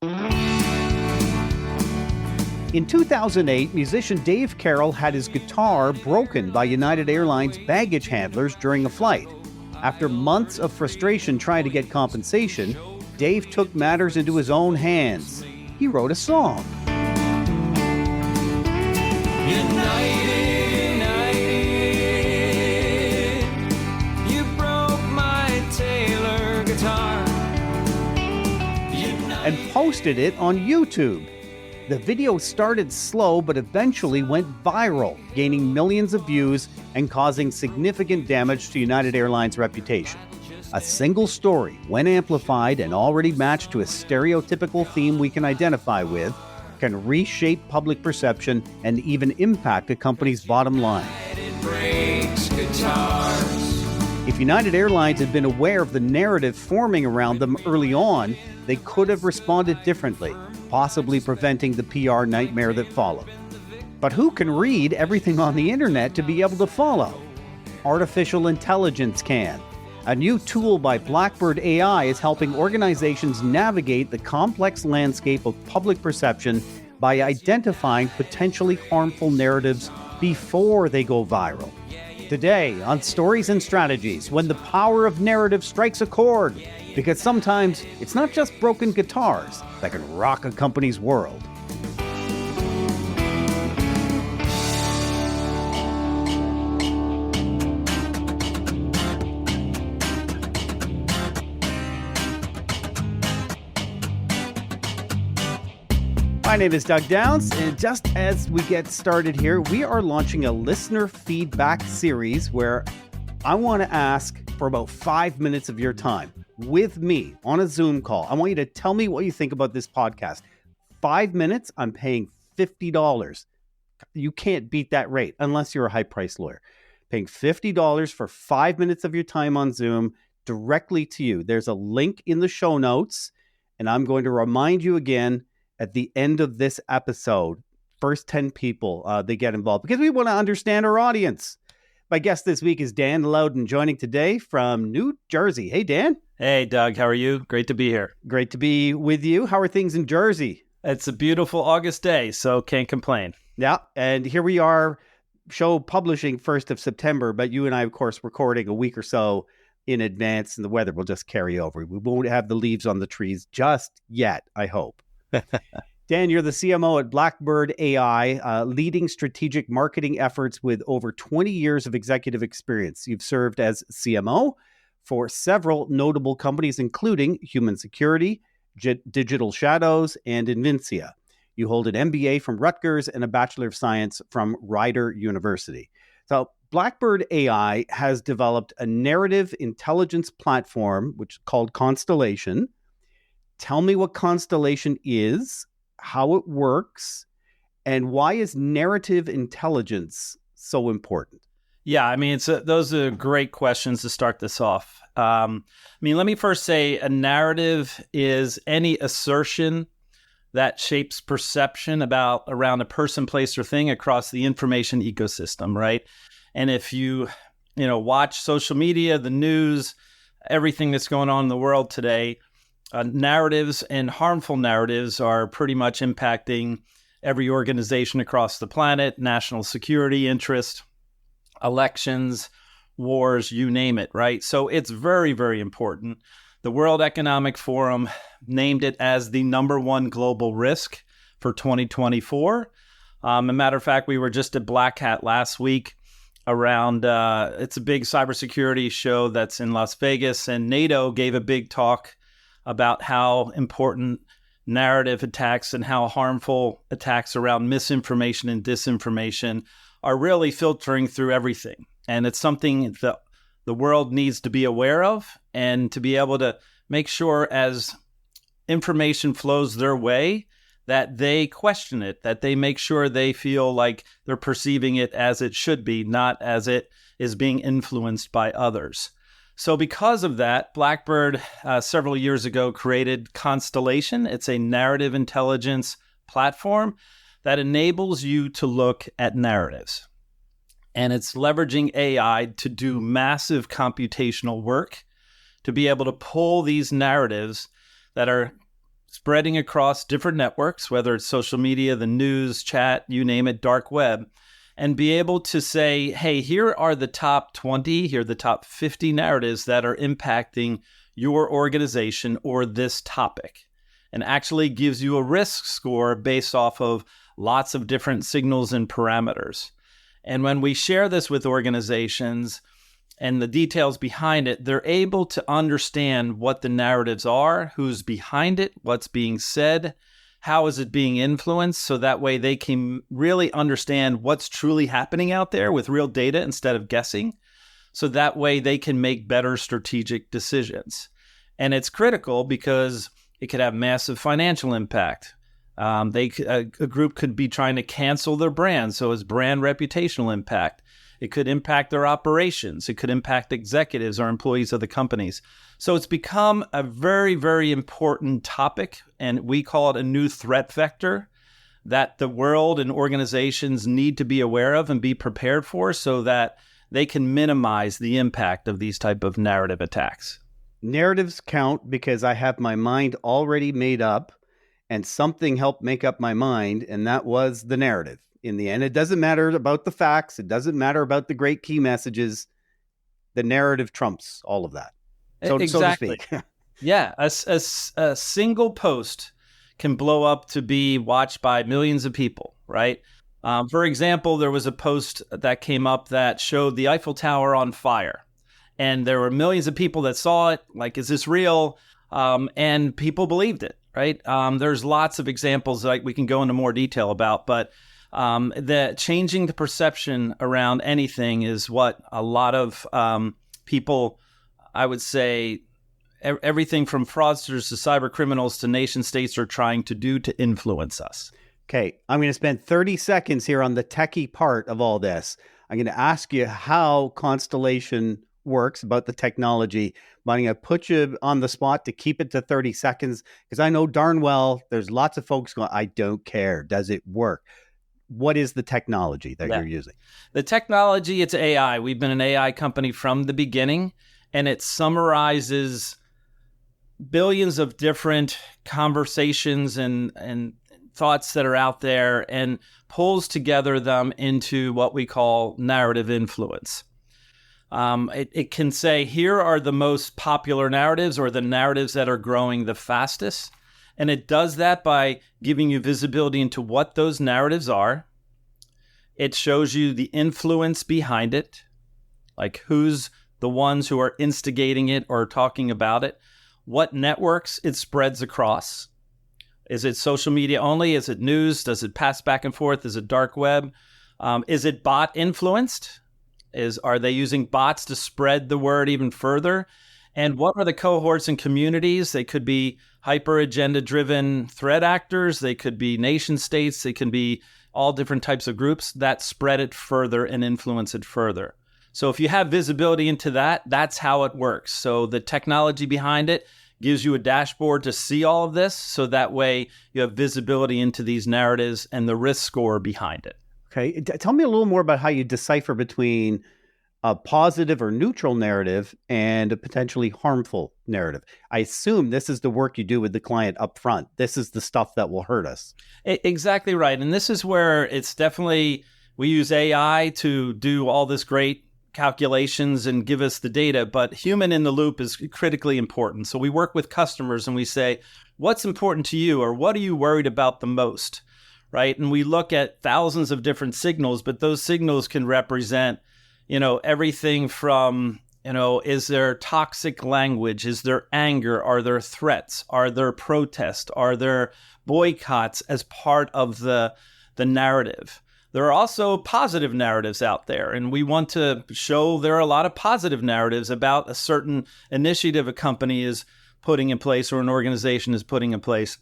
In 2008, musician Dave Carroll had his guitar broken by United Airlines baggage handlers during a flight. After months of frustration trying to get compensation, Dave took matters into his own hands. He wrote a song. And posted it on YouTube. The video started slow but eventually went viral, gaining millions of views and causing significant damage to United Airlines' reputation. A single story, when amplified and already matched to a stereotypical theme we can identify with, can reshape public perception and even impact a company's bottom line. If United Airlines had been aware of the narrative forming around them early on, they could have responded differently, possibly preventing the PR nightmare that followed. But who can read everything on the internet to be able to follow? Artificial intelligence can. A new tool by Blackbird.AI is helping organizations navigate the complex landscape of public perception by identifying potentially harmful narratives before they go viral. Today on Stories and Strategies, when the power of narrative strikes a chord, because sometimes it's not just broken guitars that can rock a company's world. My name is Doug Downs, and just as we get started here, we are launching a listener feedback series where I want to ask for about 5 minutes of your time with me on a Zoom call. I want you to tell me what you think about this podcast. 5 minutes, I'm paying $50. You can't beat that rate unless you're a high-priced lawyer. Paying $50 for 5 minutes of your time on Zoom directly to you. There's a link in the show notes, and I'm going to remind you again at the end of this episode, first 10 people, they get involved because we want to understand our audience. My guest this week is Dan Lowden, joining today from New Jersey. Hey, Dan. Hey, Doug. How are you? Great to be here. Great to be with you. How are things in Jersey? It's a beautiful August day, so can't complain. Yeah, and here we are, show publishing 1st of September, but you and I, of course, recording a week or so in advance, and the weather will just carry over. We won't have the leaves on the trees just yet, I hope. Dan, you're the CMO at Blackbird.AI, leading strategic marketing efforts with over 20 years of executive experience. You've served as CMO for several notable companies, including Human Security, Digital Shadows, and Invincia. You hold an MBA from Rutgers and a Bachelor of Science from Rider University. So Blackbird.AI has developed a narrative intelligence platform, which is called Constellation. Tell me what Constellation is, how it works, and why is narrative intelligence so important? Yeah, I mean, those are great questions to start this off. Let me first say a narrative is any assertion that shapes perception around a person, place, or thing across the information ecosystem, right? And if you watch social media, the news, everything that's going on in the world today, narratives and harmful narratives are pretty much impacting every organization across the planet, national security interest, elections, wars, you name it, right? So it's very, very important. The World Economic Forum named it as the #1 global risk for 2024. A matter of fact, we were just at Black Hat last week around, it's a big cybersecurity show that's in Las Vegas, and NATO gave a big talk about how important narrative attacks and how harmful attacks around misinformation and disinformation are really filtering through everything. And it's something that the world needs to be aware of and to be able to make sure as information flows their way that they question it, that they make sure they feel like they're perceiving it as it should be, not as it is being influenced by others. So because of that, Blackbird several years ago created Constellation. It's a narrative intelligence platform that enables you to look at narratives. And it's leveraging AI to do massive computational work to be able to pull these narratives that are spreading across different networks, whether it's social media, the news, chat, you name it, dark web, and be able to say, hey, here are the top 20, here are the top 50 narratives that are impacting your organization or this topic, and actually gives you a risk score based off of lots of different signals and parameters. And when we share this with organizations and the details behind it, they're able to understand what the narratives are, who's behind it, what's being said, how is it being influenced, so that way they can really understand what's truly happening out there with real data instead of guessing. So that way they can make better strategic decisions. And it's critical because it could have massive financial impact. A group could be trying to cancel their brand, so it's brand reputational impact. It could impact their operations. It could impact executives or employees of the companies. So it's become a very, very important topic, and we call it a new threat vector that the world and organizations need to be aware of and be prepared for so that they can minimize the impact of these type of narrative attacks. Narratives count because I have my mind already made up, and something helped make up my mind, and that was the narrative. In the end, it doesn't matter about the facts. It doesn't matter about the great key messages. The narrative trumps all of that. Exactly. So to speak. Yeah. A single post can blow up to be watched by millions of people, right? For example, there was a post that came up that showed the Eiffel Tower on fire. And there were millions of people that saw it. Like, is this real? And people believed it, right? There's lots of examples that we can go into more detail about, but the changing the perception around anything is what a lot of people, I would say, everything from fraudsters to cyber criminals to nation states are trying to do to influence us. Okay, I'm going to spend 30 seconds here on the techie part of all this. I'm going to ask you how Constellation works, about the technology, but I'm going to put you on the spot to keep it to 30 seconds because I know darn well there's lots of folks going, I don't care. Does it work? What is the technology that you're using? The technology, it's AI. We've been an AI company from the beginning, and it summarizes billions of different conversations and thoughts that are out there and pulls together them into what we call narrative influence. It can say, here are the most popular narratives or the narratives that are growing the fastest. And it does that by giving you visibility into what those narratives are. It shows you the influence behind it, like who's the ones who are instigating it or talking about it, what networks it spreads across. Is it social media only? Is it news? Does it pass back and forth? Is it dark web? Is it bot influenced? Are they using bots to spread the word even further? And what are the cohorts and communities? They could be hyper agenda driven threat actors. They could be nation states. They can be all different types of groups that spread it further and influence it further. So if you have visibility into that, that's how it works. So the technology behind it gives you a dashboard to see all of this. So that way you have visibility into these narratives and the risk score behind it. Okay. Tell me a little more about how you decipher between a positive or neutral narrative and a potentially harmful narrative. I assume this is the work you do with the client up front. This is the stuff that will hurt us. Exactly right. And this is where it's definitely, we use AI to do all this great calculations and give us the data, but human in the loop is critically important. So we work with customers and we say, what's important to you, or what are you worried about the most, right? And we look at thousands of different signals, but those signals can represent, everything from, is there toxic language? Is there anger? Are there threats? Are there protests? Are there boycotts as part of the narrative? There are also positive narratives out there, and we want to show there are a lot of positive narratives about a certain initiative a company is putting in place or an organization is putting in place.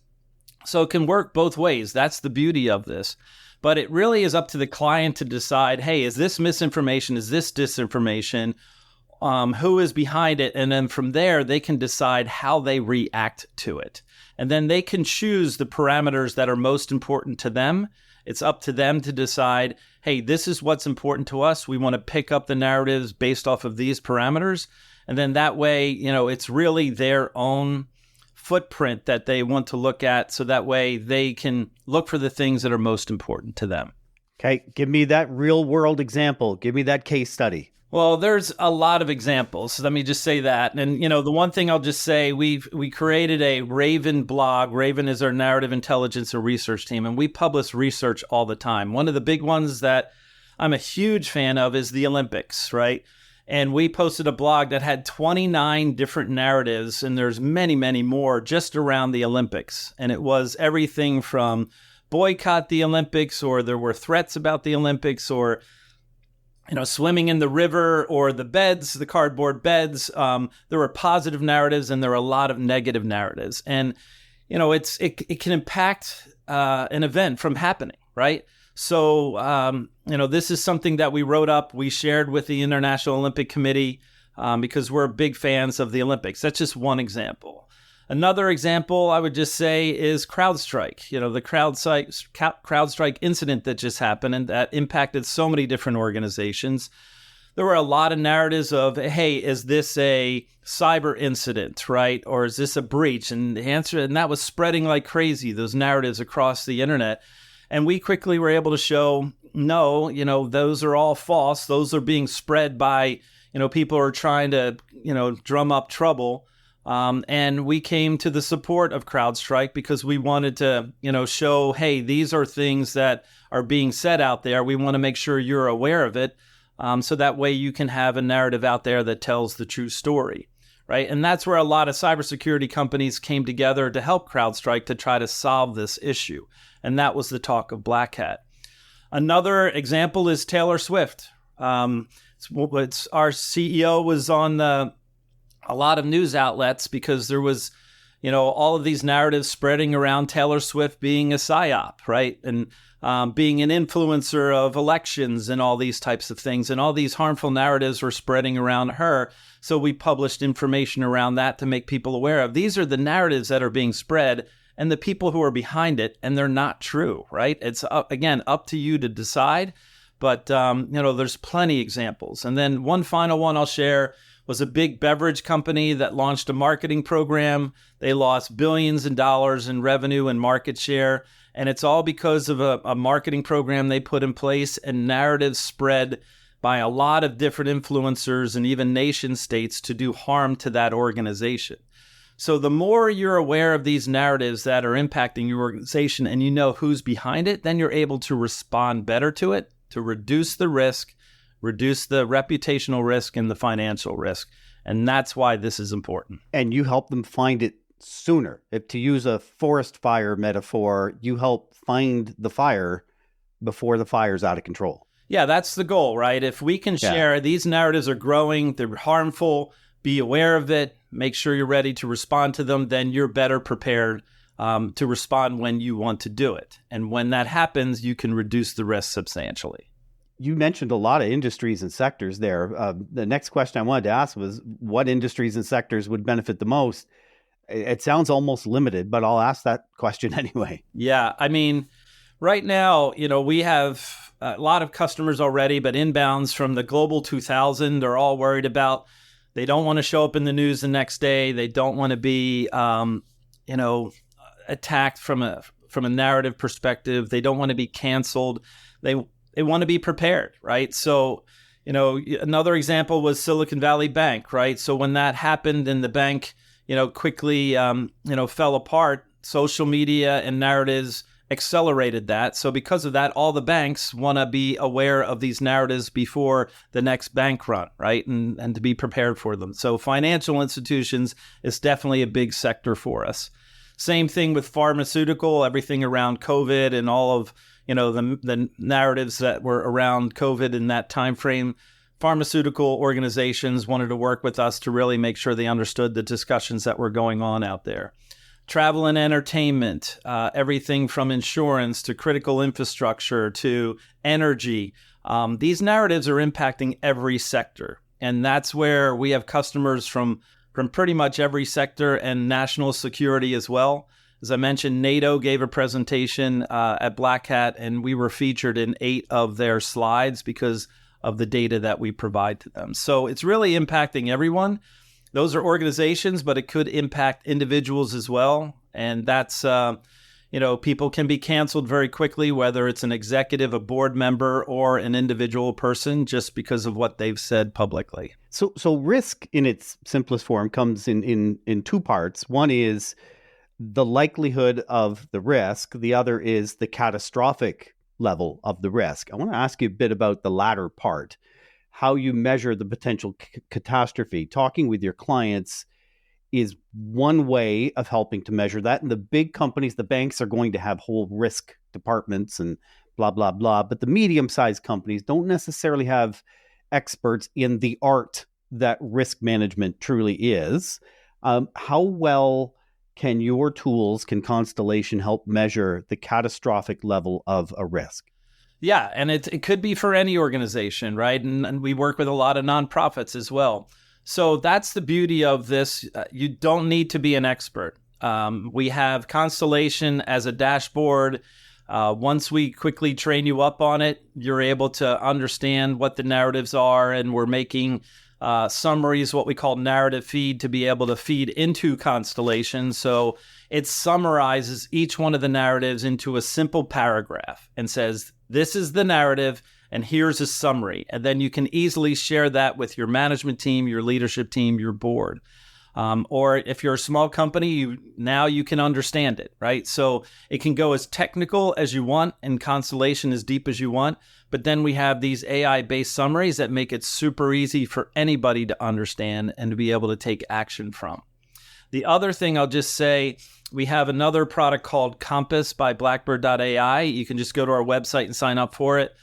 So it can work both ways. That's the beauty of this. But it really is up to the client to decide, hey, is this misinformation? Is this disinformation? Who is behind it? And then from there, they can decide how they react to it. And then they can choose the parameters that are most important to them. It's up to them to decide, hey, this is what's important to us. We want to pick up the narratives based off of these parameters. And then that way, it's really their own footprint that they want to look at, so that way they can look for the things that are most important to them. Okay, give me that real world example. Give me that case study. Well, there's a lot of examples. So let me just say that. And, the one thing I'll just say, we created a Raven blog. Raven is our narrative intelligence and research team, and we publish research all the time. One of the big ones that I'm a huge fan of is the Olympics, right? And we posted a blog that had 29 different narratives, and there's many, many more just around the Olympics. And it was everything from boycott the Olympics, or there were threats about the Olympics, or swimming in the river, or the beds, the cardboard beds. There were positive narratives, and there were a lot of negative narratives. And, it can impact an event from happening, right? So, this is something that we wrote up, we shared with the International Olympic Committee, because we're big fans of the Olympics. That's just one example. Another example I would just say is CrowdStrike. The CrowdStrike incident that just happened, and that impacted so many different organizations. There were a lot of narratives of, hey, is this a cyber incident, right? Or is this a breach? And the answer, and that was spreading like crazy, those narratives across the internet. And we quickly were able to show, no, those are all false. Those are being spread by, people who are trying to, drum up trouble. And we came to the support of CrowdStrike because we wanted to, show, hey, these are things that are being said out there. We want to make sure you're aware of it. So that way you can have a narrative out there that tells the true story, right? And that's where a lot of cybersecurity companies came together to help CrowdStrike to try to solve this issue. And that was the talk of Black Hat. Another example is Taylor Swift. It's our CEO was on a lot of news outlets because there was, all of these narratives spreading around Taylor Swift being a psyop, right? And being an influencer of elections and all these types of things. And all these harmful narratives were spreading around her. So we published information around that to make people aware of. These are the narratives that are being spread and the people who are behind it, and they're not true, right? It's, again, up to you to decide. But, there's plenty examples. And then one final one I'll share was a big beverage company that launched a marketing program. They lost billions of dollars in revenue and market share. And it's all because of a marketing program they put in place, and narratives spread by a lot of different influencers and even nation states to do harm to that organization. So the more you're aware of these narratives that are impacting your organization and you know who's behind it, then you're able to respond better to it, to reduce the risk, reduce the reputational risk and the financial risk. And that's why this is important. And you help them find it sooner. If, to use a forest fire metaphor, you help find the fire before the fire's out of control. Yeah, that's the goal, right? If we can share, these narratives are growing, they're harmful, be aware of it, make sure you're ready to respond to them, then you're better prepared to respond when you want to do it. And when that happens, you can reduce the risk substantially. You mentioned a lot of industries and sectors there. The next question I wanted to ask was, what industries and sectors would benefit the most? It sounds almost limited, but I'll ask that question anyway. Yeah, I mean, right now, we have a lot of customers already, but inbounds from the Global 2000, they're all worried about, they don't want to show up in the news the next day. They don't want to be, attacked from a narrative perspective. They don't want to be canceled. They want to be prepared, right? So, another example was Silicon Valley Bank, right? So when that happened and the bank, quickly, fell apart, social media and narratives accelerated that. So because of that, all the banks want to be aware of these narratives before the next bank run, right? And to be prepared for them. So financial institutions is definitely a big sector for us. Same thing with pharmaceutical, everything around COVID and all of, the narratives that were around COVID in that time frame. Pharmaceutical organizations wanted to work with us to really make sure they understood the discussions that were going on out there. Travel and entertainment, everything from insurance to critical infrastructure to energy. These narratives are impacting every sector. And that's where we have customers from pretty much every sector, and national security as well. As I mentioned, NATO gave a presentation at Black Hat, and we were featured in 8 of their slides because of the data that we provide to them. So it's really impacting everyone. those are organizations, but it could impact individuals as well. And that's, people can be canceled very quickly, whether it's an executive, a board member, or an individual person, just because of what they've said publicly. So risk in its simplest form comes in two parts. One is the likelihood of the risk. The other is the catastrophic level of the risk. I want to ask you a bit about the latter part, how you measure the potential catastrophe. Talking with your clients is one way of helping to measure that. And the big companies, the banks, are going to have whole risk departments and blah, blah, blah. But the medium-sized companies don't necessarily have experts in the art that risk management truly is. How well can your tools, can Constellation help measure the catastrophic level of a risk? Yeah, and it could be for any organization, right? And we work with a lot of nonprofits as well. So that's the beauty of this. You don't need to be an expert. We have Constellation as a dashboard. Once we quickly train you up on it, you're able to understand what the narratives are, and we're making summaries, what we call narrative feed, to be able to feed into Constellation. So it summarizes each one of the narratives into a simple paragraph and says, this is the narrative, and here's a summary. And then you can easily share that with your management team, your leadership team, your board. Or if you're a small company, now you can understand it, right? So it can go as technical as you want and Constellation as deep as you want. But then we have these AI-based summaries that make it super easy for anybody to understand and to be able to take action from. The other thing I'll just say, we have another product called Compass by Blackbird.AI. You can just go to our website and sign up for it.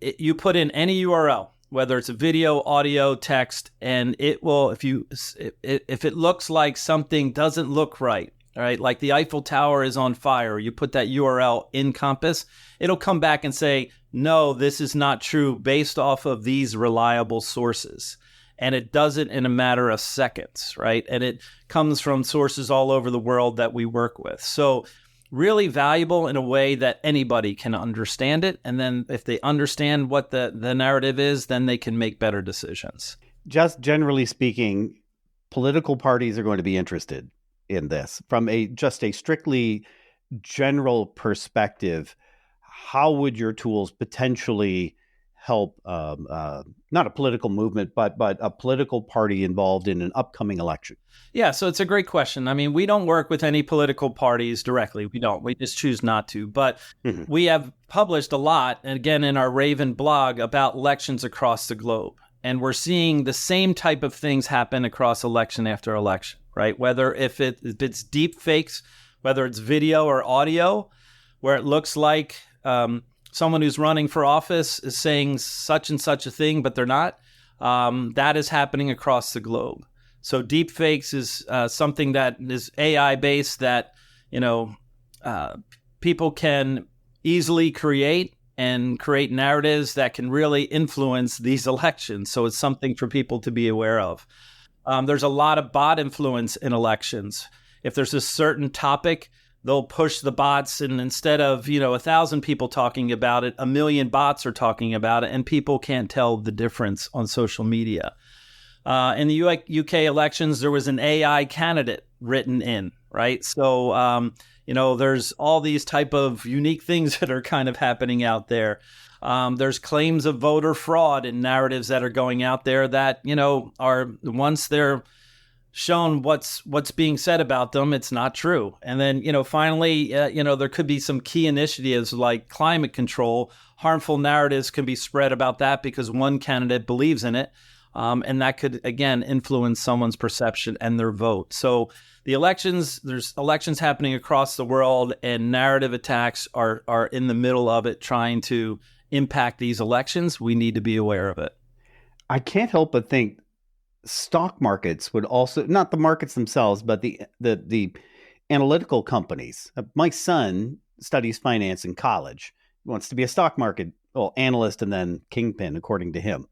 You put in any URL, whether it's a video, audio, text, and it will, if it looks like something doesn't look right, all right, like the Eiffel Tower is on fire, you put that URL in Compass, it'll come back and say, no, this is not true based off of these reliable sources. And it does it in a matter of seconds, right? And it comes from sources all over the world that we work with. So really valuable in a way that anybody can understand it. And then if they understand what the narrative is, then they can make better decisions. Just generally speaking, political parties are going to be interested in this. From a strictly general perspective, how would your tools potentially help not a political movement, but a political party involved in an upcoming election? Yeah, so it's a great question. I mean, we don't work with any political parties directly. We don't. We just choose not to. But we have published a lot, and again, in our Raven blog, about elections across the globe. And we're seeing the same type of things happen across election after election, right? Whether if it's deep fakes, whether it's video or audio, where it looks like someone who's running for office is saying such and such a thing, but they're not. That is happening across the globe. So deep fakes is something that is AI based that, people can easily create narratives that can really influence these elections. So it's something for people to be aware of. There's a lot of bot influence in elections. If there's a certain topic, they'll push the bots, and instead of 1,000 people talking about it, 1 million bots are talking about it, and people can't tell the difference on social media. In the UK elections, there was an AI candidate written in, right? So, there's all these type of unique things that are kind of happening out there. There's claims of voter fraud and narratives that are going out there that, are, once they're shown what's being said about them, it's not true. And then, finally, there could be some key initiatives like climate control. Harmful narratives can be spread about that because one candidate believes in it. And that could, again, influence someone's perception and their vote. So there's elections happening across the world, and narrative attacks are in the middle of it, trying to impact these elections. We need to be aware of it. I can't help but think stock markets would also, not the markets themselves, but the analytical companies. My son studies finance in college. He wants to be a stock market analyst and then kingpin, according to him.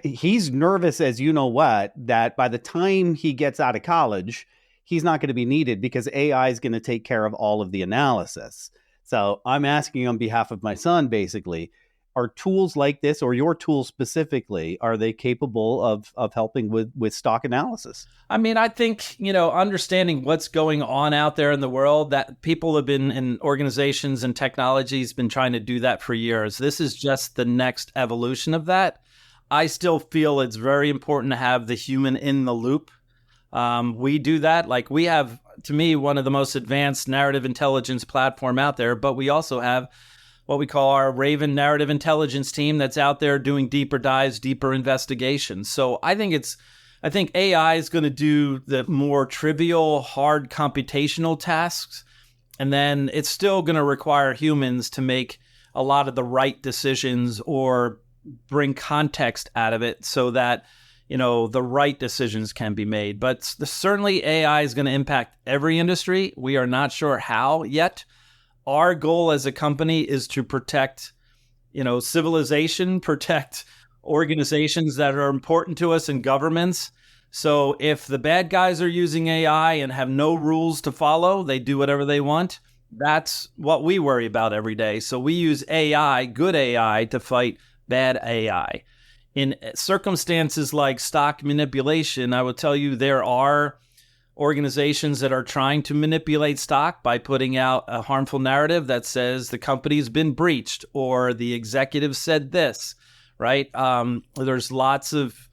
He's nervous as you know what, that by the time he gets out of college, he's not going to be needed because AI is going to take care of all of the analysis. So I'm asking on behalf of my son, basically, are tools like this, or your tools specifically, are they capable of helping with stock analysis? I mean, I think, understanding what's going on out there in the world, that people have been, in organizations and technologies, been trying to do that for years. This is just the next evolution of that. I still feel it's very important to have the human in the loop. We do that. Like, we have, to me, one of the most advanced narrative intelligence platform out there, but we also have what we call our Raven narrative intelligence team that's out there doing deeper dives, deeper investigations. So I think AI is going to do the more trivial, hard computational tasks, and then it's still going to require humans to make a lot of the right decisions or bring context out of it so that, the right decisions can be made. But certainly AI is going to impact every industry. We are not sure how yet. Our goal as a company is to protect, civilization, protect organizations that are important to us, and governments. So if the bad guys are using AI and have no rules to follow, they do whatever they want. That's what we worry about every day. So we use AI, good AI, to fight bad AI. In circumstances like stock manipulation, I will tell you there are organizations that are trying to manipulate stock by putting out a harmful narrative that says the company's been breached or the executive said this, right? There's lots of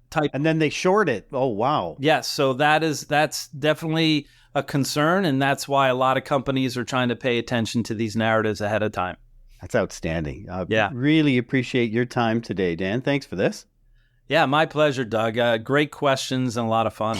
type. And then they short it. Oh, wow. Yes. So that's definitely a concern. And that's why a lot of companies are trying to pay attention to these narratives ahead of time. That's outstanding. Yeah. Really appreciate your time today, Dan. Thanks for this. Yeah, my pleasure, Doug. Great questions and a lot of fun.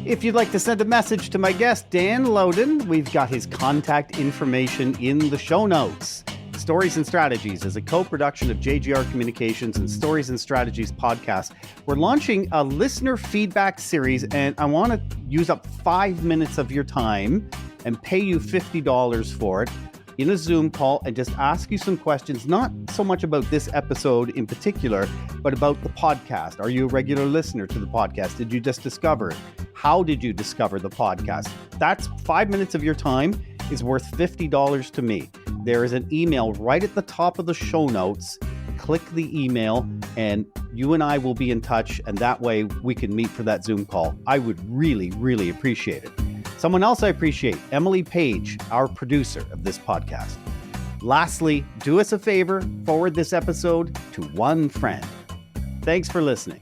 If you'd like to send a message to my guest, Dan Lowden, we've got his contact information in the show notes. Stories and Strategies is a co-production of JGR Communications and Stories and Strategies podcast. We're launching a listener feedback series, and I want to use up 5 minutes of your time and pay you $50 for it in a Zoom call and just ask you some questions, not so much about this episode in particular, but about the podcast. Are you a regular listener to the podcast? Did you just discover it? How did you discover the podcast? That's 5 minutes of your time is worth $50 to me. There is an email right at the top of the show notes. Click the email and you and I will be in touch, and that way we can meet for that Zoom call. I would really, really appreciate it. Someone else I appreciate, Emily Page, our producer of this podcast. Lastly, do us a favor, forward this episode to one friend. Thanks for listening.